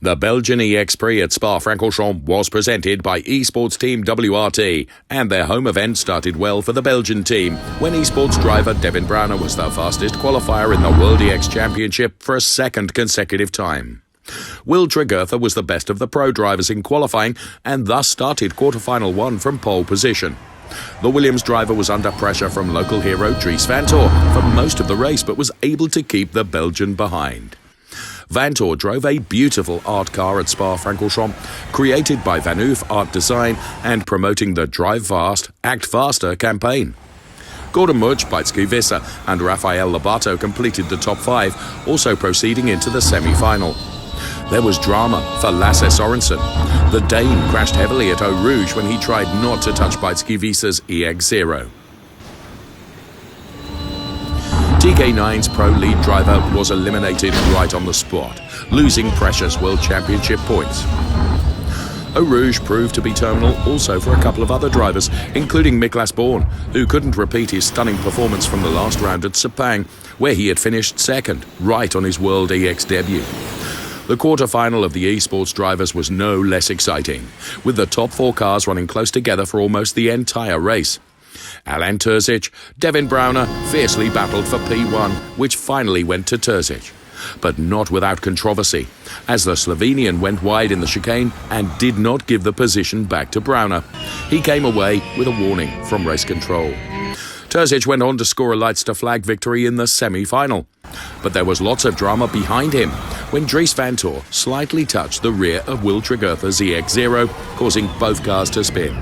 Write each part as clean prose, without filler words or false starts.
The Belgian EX Prix at Spa-Francorchamps was presented by esports team WRT, and their home event started well for the Belgian team when esports driver Devin Browner was the fastest qualifier in the World EX Championship for a second consecutive time. Will Tregurtha was the best of the pro drivers in qualifying and thus started quarterfinal 1 from pole position. The Williams driver was under pressure from local hero Dries Vanthoor for most of the race but was able to keep the Belgian behind. Vanthoor drove a beautiful art car at Spa-Francorchamps, created by Van Hoof Art Design and promoting the Drive Fast, Act Faster campaign. Gordon Mutch, Prix, and Rafael Lobato completed the top 5, also proceeding into the semi-final. There was drama for Lasse Sorensen. The Dane crashed heavily at Eau Rouge when he tried not to touch Prix's EX0. TK9's pro lead driver was eliminated right on the spot, losing precious World Championship points. Eau Rouge proved to be terminal also for a couple of other drivers, including Niklas Born, who couldn't repeat his stunning performance from the last round at Sepang, where he had finished second, right on his World EX debut. The quarter-final of the esports drivers was no less exciting, with the top 4 cars running close together for almost the entire race. Alain Terzic, Devin Browner fiercely battled for P1, which finally went to Terzic. But not without controversy, as the Slovenian went wide in the chicane and did not give the position back to Browner. He came away with a warning from race control. Terzic went on to score a lights to flag victory in the semi-final. But there was lots of drama behind him when Dries Vanthoor slightly touched the rear of Will Tregurtha's EX0, causing both cars to spin.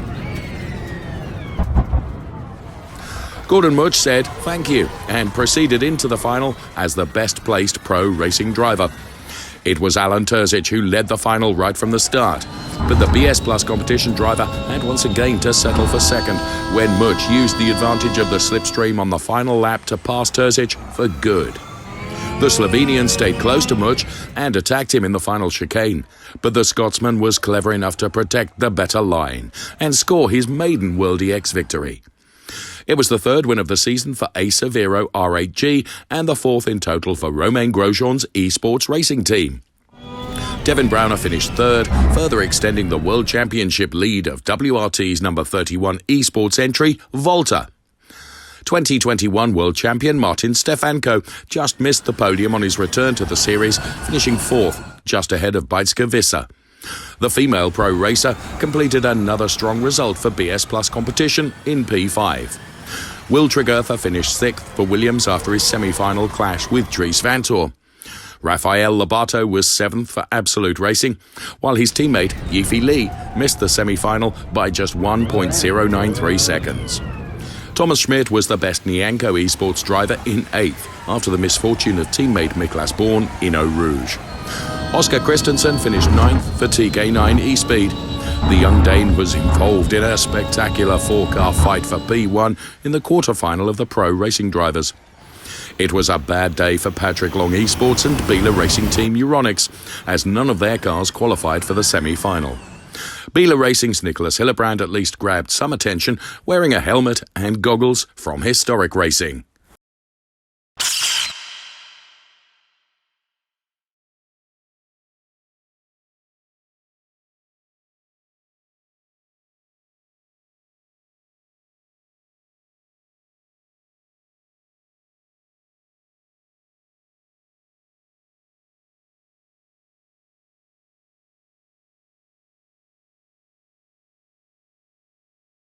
Gordon Mutch said thank you and proceeded into the final as the best-placed pro racing driver. It was Alain Terzic who led the final right from the start, but the BS Plus competition driver had once again to settle for second when Mutch used the advantage of the slipstream on the final lap to pass Terzic for good. The Slovenian stayed close to Mutch and attacked him in the final chicane, but the Scotsman was clever enough to protect the better line and score his maiden World EX victory. It was the 3rd win of the season for ACER VERO R8G and the 4th in total for Romain Grosjean's esports racing team. Devin Browner finished 3rd, further extending the World Championship lead of WRT's number 31 esports entry, Volta. 2021 World Champion Martin Stefanko just missed the podium on his return to the series, finishing 4th, just ahead of Prix. The female pro racer completed another strong result for BS Plus competition in P5. Will Tregurtha finished 6th for Williams after his semi-final clash with Dries Vanthoor. Rafael Lobato was 7th for Absolute Racing, while his teammate Yifi Lee missed the semi-final by just 1.093 seconds. Thomas Schmidt was the best Nianco esports driver in 8th after the misfortune of teammate Niklas Born in Eau Rouge. Oscar Christensen finished 9th for TK9 eSpeed. The young Dane was involved in a spectacular 4-car fight for P1 in the quarterfinal of the pro racing drivers. It was a bad day for Patrick Long Esports and Biela Racing Team Euronics, as none of their cars qualified for the semi-final. Biela Racing's Nicholas Hillebrand at least grabbed some attention, wearing a helmet and goggles from historic racing.